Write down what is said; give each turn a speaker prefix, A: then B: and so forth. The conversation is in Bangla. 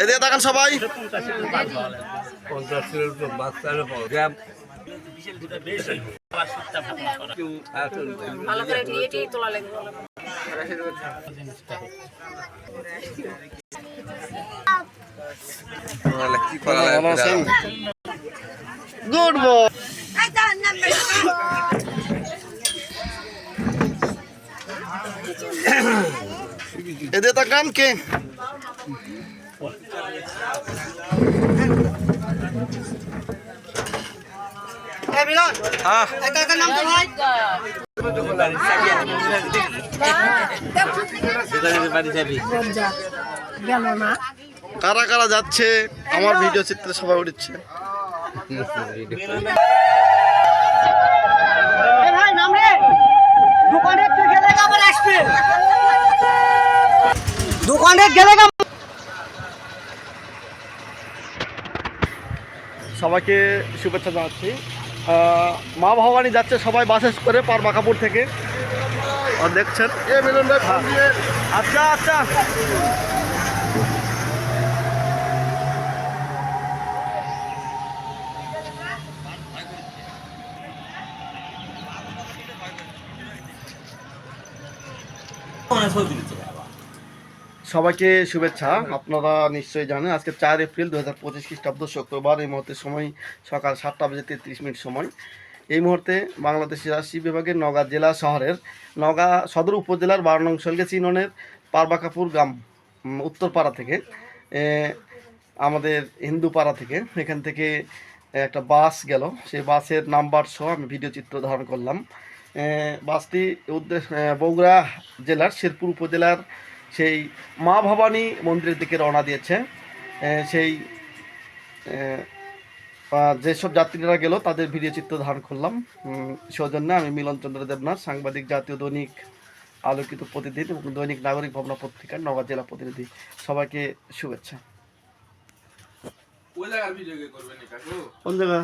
A: এদিকে তাকান সবাই। Good boy. এদিকে তাকান কে কারা কারা যাচ্ছে আমার ভিডিও চিত্রে সবাই উঠছে। সবাইকে শুভেচ্ছা জানাচ্ছি। মা ভবানী যাচ্ছে সবাই বাসে করে পারবাকাপুর থেকে, দেখছেন। আচ্ছা আচ্ছা, সবাইকে শুভেচ্ছা। আপনারা নিশ্চয়ই জানেন আজকে 4 এপ্রিল 2025 খ্রিস্টাব্দ শুক্রবার। এই মুহূর্তে সময় সকাল 7:33 শহর। এই মুহূর্তে বাংলাদেশের রাজশাহী বিভাগের নওগাঁ জেলা শহরের নওগাঁ সদর উপজেলার 12 নং সলগেছি ইউনিয়নের পারবাকাপুর গ্রাম উত্তরপাড়া থেকে, আমাদের হিন্দুপাড়া থেকে, এখান থেকে একটা বাস গেল। সেই বাসের নাম্বার সহ আমি ভিডিও চিত্র ধারণ করলাম। বাসটি বগুড়া জেলার শেরপুর উপজেলার সেই মা ভবানী মন্দিরের দিকে রওনা দিয়েছে। সেই যেসব যাত্রীরা গেল তাদের ভিডিও চিত্র ধারণ করলাম। সৌজন্যে আমি মিলন চন্দ্র দেবনাথ, সাংবাদিক, জাতীয় দৈনিক আলোকিত প্রতিদিন এবং দৈনিক নাগরিক ভাবনা পত্রিকার নওগাঁ জেলা প্রতিনিধি। সবাইকে শুভেচ্ছা। কোন জায়গা?